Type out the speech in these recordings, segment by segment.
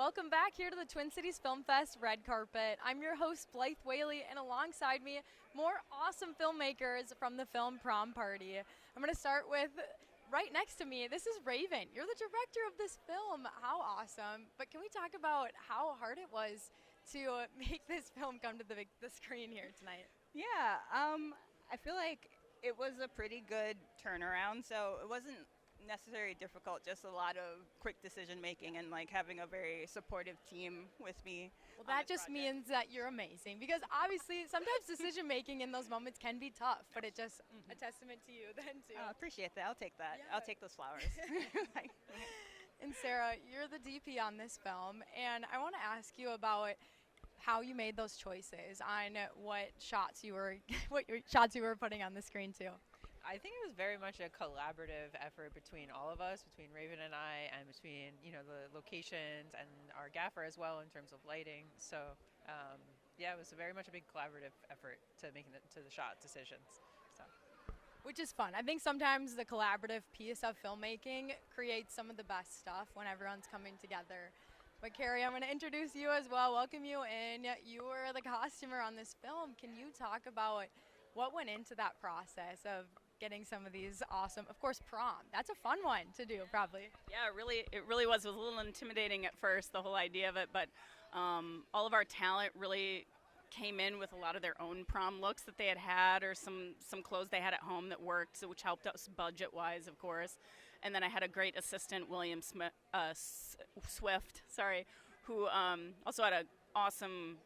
Welcome back here to the Twin Cities Film Fest red carpet. I'm your host, Blythe Whaley, and alongside me, more awesome filmmakers from the film Prom Party. I'm going to start with right next to me. This is Raven. You're the director of this film. How awesome. But can we talk about how hard it was to make this film come to the screen here tonight? Yeah, I feel like it was a pretty good turnaround, so it wasn't necessarily difficult, just a lot of quick decision making and like having a very supportive team with me. Well, that just means that you're amazing, because obviously sometimes decision making in those moments can be tough, but it just a testament to you then too. I appreciate that. I'll take that. Yeah. I'll take those flowers. And Sarah, you're the DP on this film, and I want to ask you about how you made those choices on what shots you were putting on the screen too. I think it was very much a collaborative effort between all of us, between Raven and I, and between the locations and our gaffer as well in terms of lighting. So it was very much a big collaborative effort to making it to the shot decisions. So. Which is fun. I think sometimes the collaborative piece of filmmaking creates some of the best stuff when everyone's coming together. But Carrie, I'm going to introduce you as well, welcome you in. You were the costumer on this film. Can you talk about what went into that process of getting some of these awesome, of course, prom. That's a fun one to do, probably. Yeah, it really was. It was a little intimidating at first, the whole idea of it, but all of our talent really came in with a lot of their own prom looks that they had, or some clothes they had at home that worked, so which helped us budget-wise, of course. And then I had a great assistant, William Swift, who also had an awesome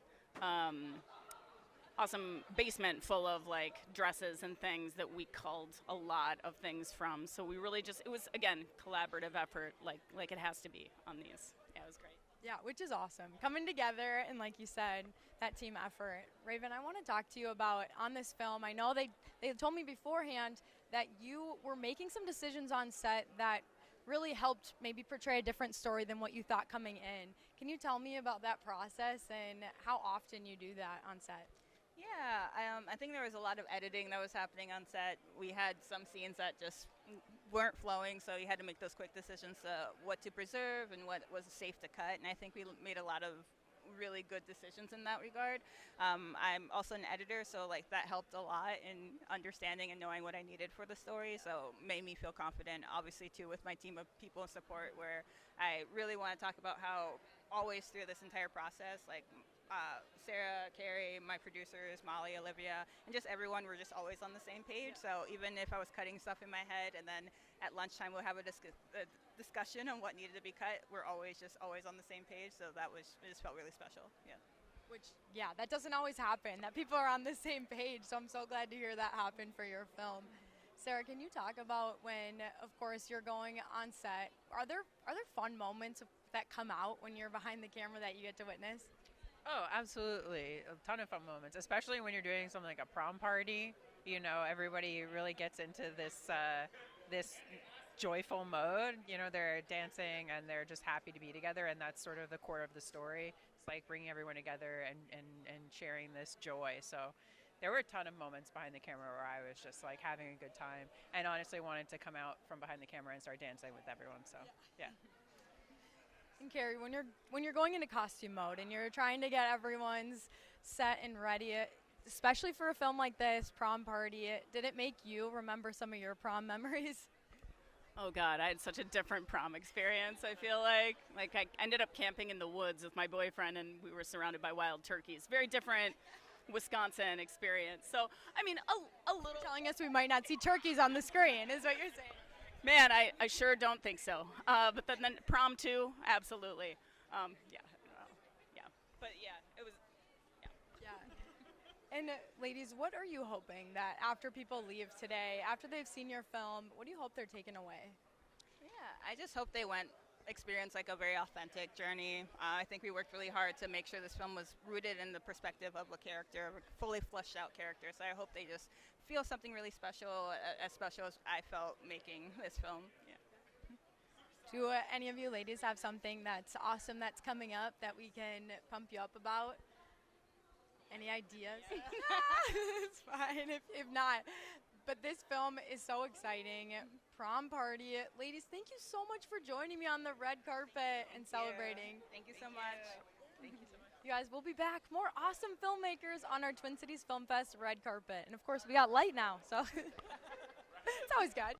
basement full of like dresses and things that we culled a lot of things from. So we really it was, again, collaborative effort like it has to be on these. Yeah, it was great. Yeah, which is awesome. Coming together and, like you said, that team effort. Raven, I want to talk to you about on this film. I know they told me beforehand that you were making some decisions on set that really helped maybe portray a different story than what you thought coming in. Can you tell me about that process and how often you do that on set? Yeah, I think there was a lot of editing that was happening on set. We had some scenes that just weren't flowing, so you had to make those quick decisions, what to preserve and what was safe to cut. And I think we made a lot of really good decisions in that regard. I'm also an editor, so like that helped a lot in understanding and knowing what I needed for the story, so made me feel confident, obviously too, with my team of people and support, where I really want to talk about how always through this entire process, like Sarah, Carrie, my producers, Molly, Olivia, and just everyone were just always on the same page. So even if I was cutting stuff in my head and then at lunchtime we'll have a discussion on what needed to be cut, we're always on the same page. So it just felt really special. Yeah. Which, yeah, that doesn't always happen, that people are on the same page. So I'm so glad to hear that happen for your film. Sarah, can you talk about when, of course, you're going on set? Are there fun moments that come out when you're behind the camera that you get to witness? Oh, absolutely. A ton of fun moments, especially when you're doing something like a prom party. Everybody really gets into this this joyful mode. They're dancing and they're just happy to be together, and that's sort of the core of the story. It's like bringing everyone together and sharing this joy. So there were a ton of moments behind the camera where I was just like having a good time and honestly wanted to come out from behind the camera and start dancing with everyone. So, yeah. And Carrie, when you're going into costume mode and you're trying to get everyone's set and ready, especially for a film like this, Prom Party, did it make you remember some of your prom memories? Oh God, I had such a different prom experience. I feel like I ended up camping in the woods with my boyfriend, and we were surrounded by wild turkeys. Very different Wisconsin experience. So, I mean, a little. You're telling us we might not see turkeys on the screen, is what you're saying. Man, I sure don't think so. But then prom too, absolutely. Yeah. But yeah, it was. Yeah. And ladies, what are you hoping that after people leave today, after they've seen your film, what do you hope they're taking away? Yeah, I just hope they experience like a very authentic journey. I think we worked really hard to make sure this film was rooted in the perspective of a character, a fully fleshed out character. So I hope they just feel something really special, as special as I felt making this film. Yeah. Do any of you ladies have something that's awesome that's coming up that we can pump you up about? Any ideas? It's fine if not. But this film is so exciting. Prom Party. Ladies, thank you so much for joining me on the red carpet and celebrating. Thank you so much. Thank you so much. You guys, we'll be back. More awesome filmmakers on our Twin Cities Film Fest red carpet. And of course, we got light now, so it's always good.